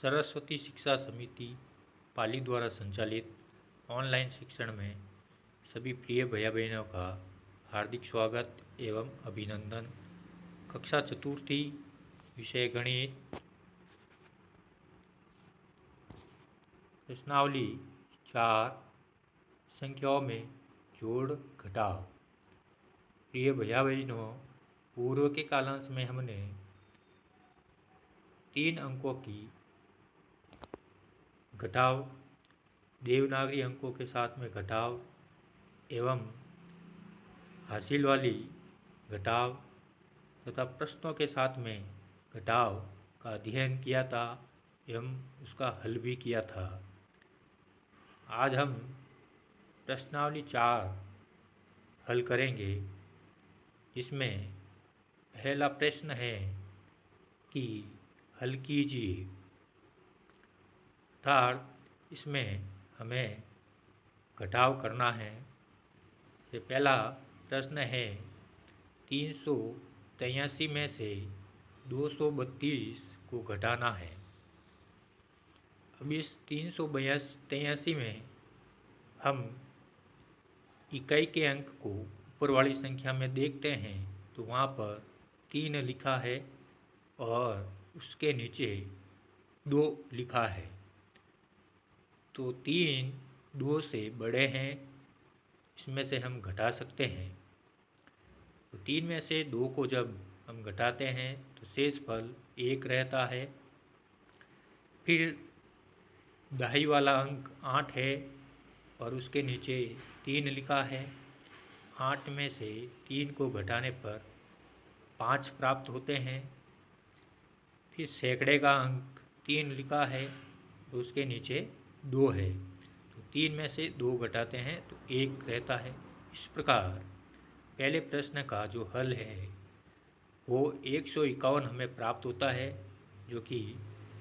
सरस्वती शिक्षा समिति पाली द्वारा संचालित ऑनलाइन शिक्षण में सभी प्रिय भैया बहनों का हार्दिक स्वागत एवं अभिनंदन। कक्षा चतुर्थी, विषय गणित, प्रश्नावली 4, संख्याओं में जोड़ घटाव। प्रिय भैया बहनों, पूर्व के कालांश में हमने 3 अंकों की घटाव, देवनागरी अंकों के साथ में घटाव एवं हासिल वाली घटाव तथा प्रश्नों के साथ में घटाव का अध्ययन किया था एवं उसका हल भी किया था। आज हम प्रश्नावली 4 हल करेंगे, जिसमें पहला प्रश्न है कि हल कीजिए। अर्थात इसमें हमें घटाव करना है। तो पहला प्रश्न है 383 में से 232 को घटाना है। अब इस 383 में हम इकाई के अंक को ऊपर वाली संख्या में देखते हैं तो वहाँ पर 3 लिखा है और उसके नीचे 2 लिखा है। तो 3 2 से बड़े हैं, इसमें से हम घटा सकते हैं। तो 3 में से 2 को जब हम घटाते हैं तो शेष फल 1 रहता है। फिर दाई वाला अंक 8 है और उसके नीचे 3 लिखा है। 8 में से 3 को घटाने पर 5 प्राप्त होते हैं। फिर सैकड़े का अंक 3 लिखा है तो उसके नीचे 2 है। तो 3 में से 2 घटाते हैं तो 1 रहता है। इस प्रकार पहले प्रश्न का जो हल है वो 151 हमें प्राप्त होता है, जो कि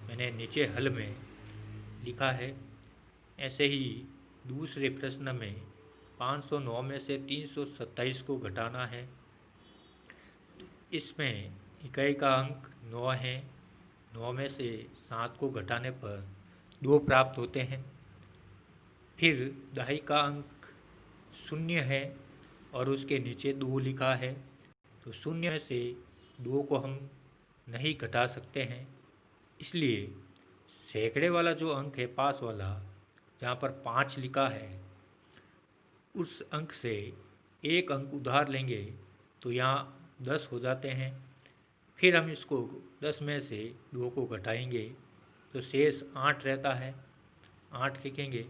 मैंने नीचे हल में लिखा है। ऐसे ही दूसरे प्रश्न में 509 में से 327 को घटाना है। इसमें इकाई का अंक 9 है। 9 में से 7 को घटाने पर 2 प्राप्त होते हैं। फिर दहाई का अंक 0 है और उसके नीचे 2 लिखा है। तो 0 में से 2 को हम नहीं घटा सकते हैं, इसलिए सैकड़े वाला जो अंक है पास वाला, जहाँ पर 5 लिखा है, उस अंक से 1 अंक उधार लेंगे तो यहाँ 10 हो जाते हैं। फिर हम इसको 10 में से 2 को घटाएंगे तो शेष 8 रहता है। 8 लिखेंगे।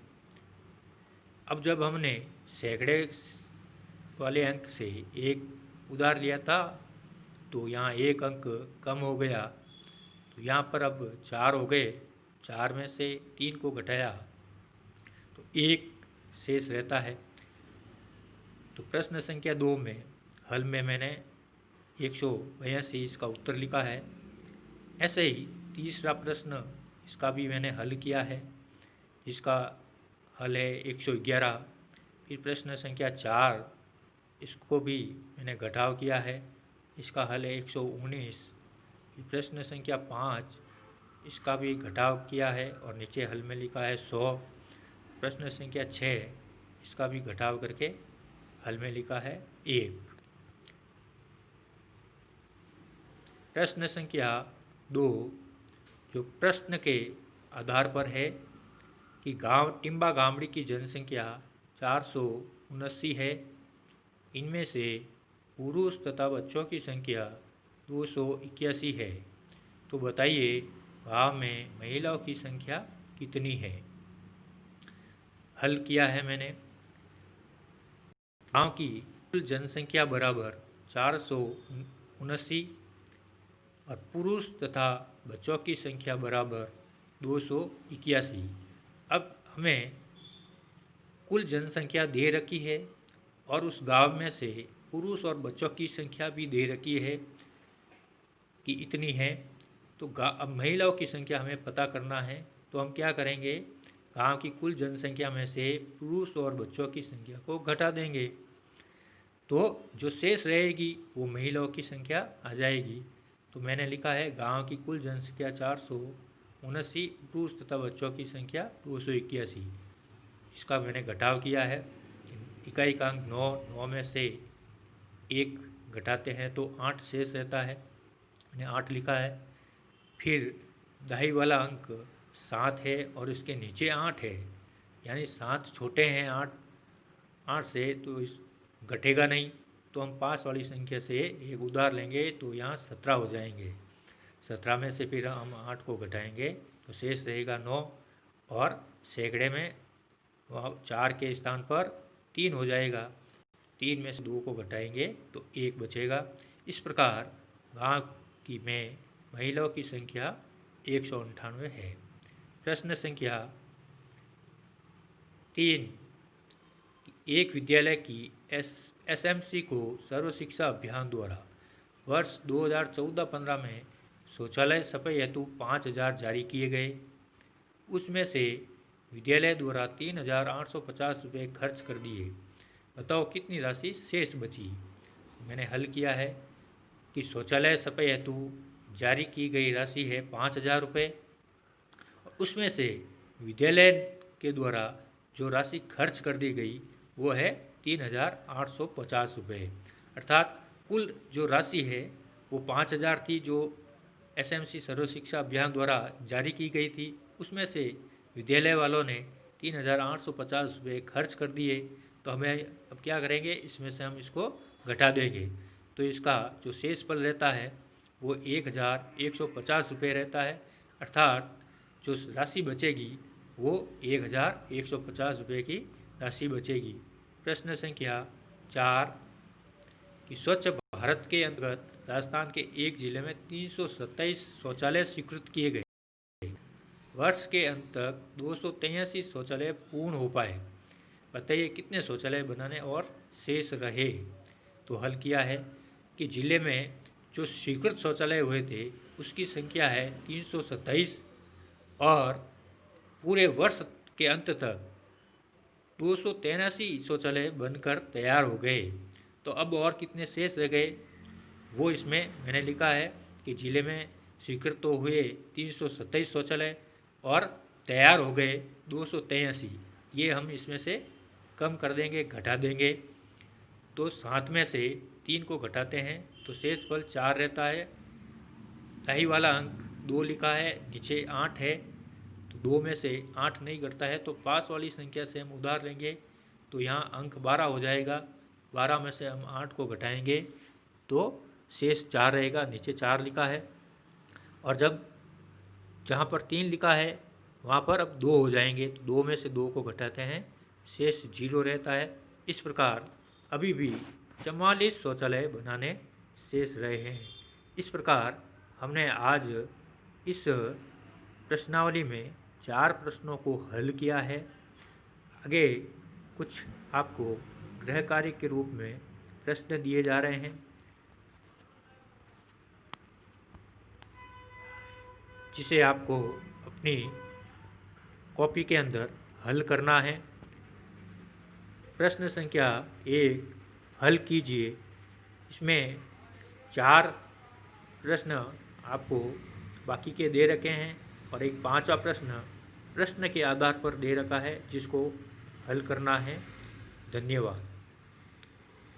अब जब हमने सैकड़े वाले अंक से 1 उधार लिया था तो यहाँ 1 अंक कम हो गया, तो यहाँ पर अब 4 हो गए। 4 में से 3 को घटाया तो 1 शेष रहता है। तो प्रश्न संख्या 2 में हल में मैंने 182 इसका उत्तर लिखा है। ऐसे ही तीसरा प्रश्न, इसका भी मैंने हल किया है, जिसका हल है 111। फिर प्रश्न संख्या 4, इसको भी मैंने घटाव किया है, इसका हल है 119। फिर प्रश्न संख्या 5, इसका भी घटाव किया है और नीचे हल में लिखा है 100। प्रश्न संख्या 6, इसका भी घटाव करके हल में लिखा है 1। प्रश्न संख्या 2, जो प्रश्न के आधार पर है कि गांव टिम्बा गामड़ी की जनसंख्या 479 है। इनमें से पुरुष तथा बच्चों की संख्या 281 है। तो बताइए गांव में महिलाओं की संख्या कितनी है। हल किया है मैंने। गांव की कुल जनसंख्या बराबर 479 और पुरुष तथा बच्चों की संख्या बराबर 281। अब हमें कुल जनसंख्या दे रखी है और उस गांव में से पुरुष और बच्चों की संख्या भी दे रखी है कि इतनी है। तो अब महिलाओं की संख्या हमें पता करना है, तो हम क्या करेंगे, गांव की कुल जनसंख्या में से पुरुष और बच्चों की संख्या को घटा देंगे तो जो शेष रहेगी वो महिलाओं की संख्या आ जाएगी। तो मैंने लिखा है गांव की कुल जनसंख्या 79 पुरुष तथा बच्चों की संख्या 281। इसका मैंने घटाव किया है। इकाई का अंक 9, 9 में से 1 घटाते हैं तो 8 शेष रहता है, मैंने 8 लिखा है। फिर दहाई वाला अंक 7 है और इसके नीचे 8 है, यानी 7 छोटे हैं 8 से, तो इस घटेगा नहीं, तो हम पास वाली संख्या से एक उधार लेंगे तो यहाँ 17 हो जाएंगे। 17 में से फिर हम 8 को घटाएंगे तो शेष रहेगा 9, और सैकड़े में 4 के स्थान पर 3 हो जाएगा। 3 में से 2 को घटाएंगे तो 1 बचेगा। इस प्रकार गांव की में महिलाओं की संख्या 198 है। प्रश्न संख्या 3, एक विद्यालय की एसएमसी को सर्व शिक्षा अभियान द्वारा वर्ष 2014-15 में शौचालय सफाई हेतु 5000 जारी किए गए। उसमें से विद्यालय द्वारा 3850 रुपये खर्च कर दिए। बताओ कितनी राशि शेष बची। मैंने हल किया है कि शौचालय सफाई हेतु जारी की गई राशि है 5000 रुपये, उसमें से विद्यालय के द्वारा जो राशि खर्च कर दी गई वो है 3850 रुपये। अर्थात कुल जो राशि है वो 5000 थी जो एसएमसी सर्व शिक्षा अभियान द्वारा जारी की गई थी, उसमें से विद्यालय वालों ने 3850 रुपये खर्च कर दिए। तो हमें अब क्या करेंगे, इसमें से हम इसको घटा देंगे, तो इसका जो शेष फल रहता है वो 1150 रुपये रहता है। अर्थात जो राशि बचेगी वो 1150 रुपये की राशि बचेगी। प्रश्न संख्या 4, कि स्वच्छ भारत के अंतर्गत राजस्थान के एक जिले में 327 शौचालय स्वीकृत किए गए। वर्ष के अंत तक 283 शौचालय पूर्ण हो पाए। बताइए कितने शौचालय बनाने और शेष रहे। तो हल किया है कि जिले में जो स्वीकृत शौचालय हुए थे उसकी संख्या है 327, और पूरे वर्ष के अंत तक 283 शौचालय बनकर तैयार हो गए। तो अब और कितने शेष रह गए वो इसमें मैंने लिखा है कि जिले में स्वीकृत तो हुए 327 शौचालय और तैयार हो गए 283। ये हम इसमें से कम कर देंगे, घटा देंगे। तो 7 में से 3 को घटाते हैं तो शेष फल 4 रहता है। दहाई वाला अंक 2 लिखा है, नीचे 8 है, तो 2 में से 8 नहीं घटता है तो पास वाली संख्या से हम उधार लेंगे तो यहाँ अंक 12 हो जाएगा। 12 में से हम 8 को घटाएंगे तो शेष 4 रहेगा, नीचे 4 लिखा है। और जब जहाँ पर 3 लिखा है वहाँ पर अब 2 हो जाएंगे, तो 2 में से 2 को घटाते हैं, शेष 0 रहता है। इस प्रकार अभी भी 44 शौचालय बनाने शेष रहे हैं। इस प्रकार हमने आज इस प्रश्नावली में 4 प्रश्नों को हल किया है। आगे कुछ आपको गृह कार्य के रूप में प्रश्न दिए जा रहे हैं, जिसे आपको अपनी कॉपी के अंदर हल करना है। प्रश्न संख्या 1 हल कीजिए। इसमें 4 प्रश्न आपको बाकी के दे रखे हैं और एक 5वां प्रश्न के आधार पर दे रखा है जिसको हल करना है। धन्यवाद।